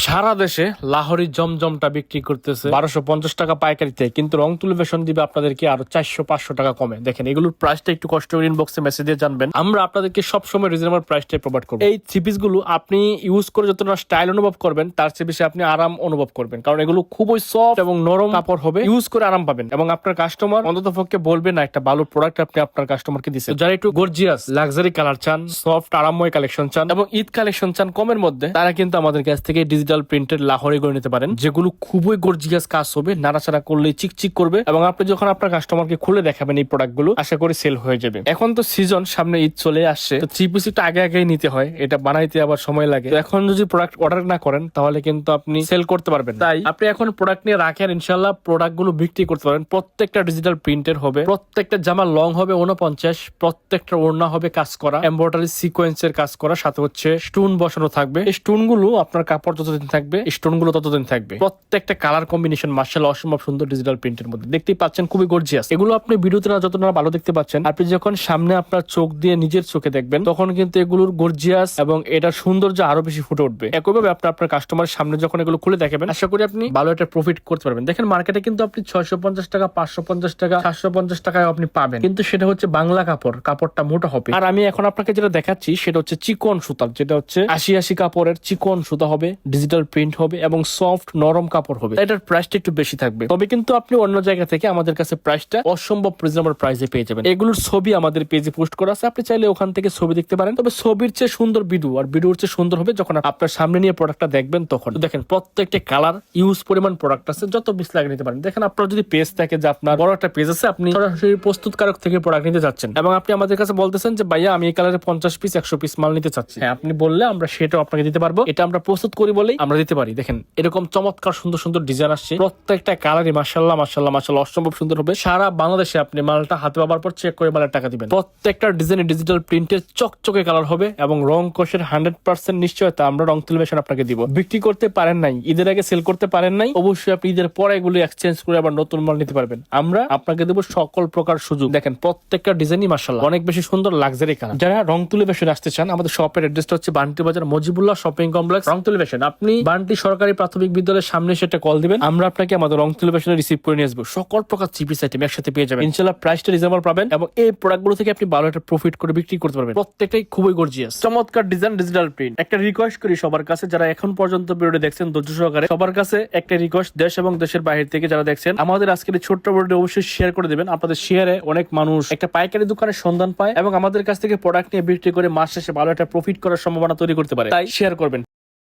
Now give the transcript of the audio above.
সারা দেশে লাহোরি জমজমটা বিক্রি করতেছে 1250 টাকা পাইকারিতে, কিন্তু রং তুলি ফ্যাশন দিবে আপনাদেরকে আরো 400-500 টাকা কমে। দেখেন এগুলোর প্রাইসটা একটু কষ্ট করে ইনবক্সে মেসেজ দিয়ে জানবেন, আমরা আপনাদেরকে সবসময় রিজনেবল প্রাইসটাই প্রোভাইড করবো। এই থ্রি পিস গুলো আপনি ইউজ করে যতটা স্টাইল অনুভব করবেন তার চেয়ে বেশি আপনি আরাম অনুভব করবেন, কারণ এগুলো খুবই সফট এবং নরম কাপড় হবে, ইউজ করে আরাম পাবেন এবং আপনার কাস্টমার অন্তত পক্ষে বলবে না একটা ভালো প্রোডাক্ট আপনি আপনার কাস্টমারকে দিচ্ছেন। যারা একটু গর্জিয়াস লাক্সারি কালার চান, সফট আরামময় কালেকশন চান এবং ঈদ কালেকশন চান কমের মধ্যে, তারা কিন্তু আমাদের কাছ থেকে ডিজিটাল প্রিন্টেড লাহোরি করে নিতে পারেন, যেগুলো খুবই গর্জিয়াস কাজ হবে, নাড়াচাড়া করলে চিকচিক করবে এবং আপনি যখন আপনার কাস্টমারকে খুলে দেখাবেন এই প্রোডাক্ট গুলো আশা করি সেল হয়ে যাবে। এখন তো সিজন, সামনে ঈদ চলে আসছে, তো থ্রি পিস একটু আগে আগেই নিতে হয়, এটা বানাইতে আবার সময় লাগে। তো এখন যদি প্রোডাক্ট অর্ডার না করেন তাহলে কিন্তু আপনি সেল করতে পারবেন, তাই আপনি এখন প্রোডাক্ট নিয়ে রাখেন, ইনশাল্লাহ প্রোডাক্ট গুলো বিক্রি করতে পারবেন। প্রত্যেকটা ডিজিটাল প্রিন্টের হবে, প্রত্যেকটা জামা লং হবে 49, প্রত্যেকটা ওড়না হবে কাজ করা, এমব্রয়ডারি সিকোয়েন্সের কাজ করা, সাথে হচ্ছে স্টোন বসানো থাকবে। এই স্টোন গুলো আপনার কাপড় যতদিন থাকবে স্টোন গুলো ততদিন থাকবে। প্রত্যেকটা কালার কম্বিনেশন মাশাআল্লাহ অসম্ভব সুন্দর ডিজিটাল প্রিন্টের মধ্যে দেখতেই পাচ্ছেন, খুবই গর্জিয়াস। এগুলো আপনি ভিডিওতে না যত না ভালো দেখতে পাচ্ছেন, আপনি যখন সামনে আপনার চোখ দিয়ে নিজের চোখে দেখবেন তখন কিন্তু এগুলোর গর্জিয়াস এবং এটা সৌন্দর্য আরো বেশি ফুটে উঠবে। একইভাবে আপনি আপনার কাস্টমারের সামনে যখন এগুলো খুলে দেখাবেন আশা করি আপনি ভালো একটা প্রফিট করতে পারবেন। দেখেন মার্কেটে কিন্তু আপনি 650 টাকা, 550 টাকা, 750 টাকায় আপনি পাবেন, কিন্তু সেটা হচ্ছে বাংলা কাপড়, কাপড়টা মোটা হবে। আর আমি এখন আপনাকে যেটা দেখাচ্ছি সেটা হচ্ছে চিকন সুতার, যেটা হচ্ছে 80 কাপড়ের চিকন সুতা হবে, ডিজিটাল প্রিন্ট হবে এবং সফট নরম কাপড় হবে। এটার প্রাইসটা একটু বেশি থাকবে, তবে কিন্তু আপনি অন্য জায়গা থেকে আমাদের কাছে প্রাইসটা অসম্ভব রিজনেবল প্রাইসে পেয়ে যাবেন। এগুলোর ছবি আমাদের পেজে পোস্ট করা আছে, আপনি চাইলে ওখান থেকে ছবি দেখতে পারেন, তবে ছবির চেয়ে সুন্দর ভিডিও, আর ভিডিওর চেয়ে সুন্দর হবে যখন আপনার সামনে নিয়ে প্রোডাক্টটা দেখবেন তখন। দেখেন প্রত্যেকটা কালার ইউজ পরিমাণ প্রোডাক্ট আছে, যত পিস লাগে নিতে পারেন। দেখেন আপনার যদি পেজ থাকে, যে আপনার বড় একটা পেজ আছে, আপনি সরাসরি প্রস্তুতকারক থেকে প্রোডাক্ট নিতে যাচ্ছেন এবং আপনি আমাদের কাছে বলতেছেন যে ভাইয়া আমি এই কালারে 50 পিস 100 পিস মাল নিতে চাচ্ছি, হ্যাঁ আপনি বললে আমরা সেটাও আপনাকে দিতে পারবো, এটা আমরা প্রস্তুত করি বলেই আমরা দিতে পারি। দেখেন এরকম চমৎকার সুন্দর সুন্দর ডিজাইন আসছে, প্রত্যেকটা কালারই মাশাআল্লাহ মাশাআল্লাহ মাশাআল্লাহ অসম্ভব সুন্দর হবে। সারা বাংলাদেশে আপনি মালটা হাতে পাবার পর চেক করে মালের টাকা দিবেন। প্রত্যেকটা ডিজাইনে ডিজিটাল প্রিন্টের চকচকে কালার হবে এবং রং কোষের 100% নিশ্চয়তা আমরা রং তুলি ফ্যাশন আপনাকে দিব। বিক্রি করতে পারেন নাই, ঈদের আগে সেল করতে পারেন নাই, অবশ্যই আপনি ঈদের পরে এগুলো এক্সচেঞ্জ করে আবার নতুন মাল নিতে পারবেন, আমরা আপনাকে দেবো সকল প্রকার সুযোগ। দেখেন প্রত্যেকটা ডিজাইনই মাশাআল্লাহ অনেক বেশি সুন্দর লাক্সারি কালার। যারা রং তুলি ফ্যাশন আসতে চান, আমাদের শপের অ্যাড্রেসটা হচ্ছে বান্টি বাজার মজিবুল্লাহ শপিং কমপ্লেক্স, রং তুলি ফ্যাশন। আপনি বান্টি সরকারি প্রাথমিক বিদ্যালয়ের সামনে সেটা কল দিবেন, আমরা আপনাকে আমাদের রং তুলি ফ্যাশনে রিসিভ করে নিয়ে আসবো। সকল প্রকার চিপিস আইটেম একসাথে পেয়ে যাবেন, ইনশাআল্লাহ প্রাইসটা রিজনেবল পাবেন এবং এই প্রোডাক্টগুলো থেকে আপনি ভালো একটা প্রফিট করে বিক্রি করতে পারবেন। প্রত্যেকটাই খুবই গর্জিয়াস, চমৎকার ডিজাইন, ডিজিটাল প্রিন্ট। একটা রিকোয়েস্ট করি সবার কাছে, যারা এখন পর্যন্ত ভিডিওটি দেখছেন ধৈর্য সহকারে, সবার কাছে একটা রিকোয়েস্ট, দেশ এবং দেশের বাইরে থেকে যারা দেখছেন আমাদের আজকের এই ছোট্ট ভিডিওটি অবশ্যই শেয়ার করে দিবেন। আপনাদের শেয়ারে অনেক মানুষ একটা পাইকারি দোকানের সন্ধান পায় এবং আমাদের কাছ থেকে প্রোডাক্ট নিয়ে বিক্রি করে মাস শেষে ভালো একটা প্রফিট করার সম্ভাবনা তৈরি করতে পারে, তাই শেয়ার করবেন।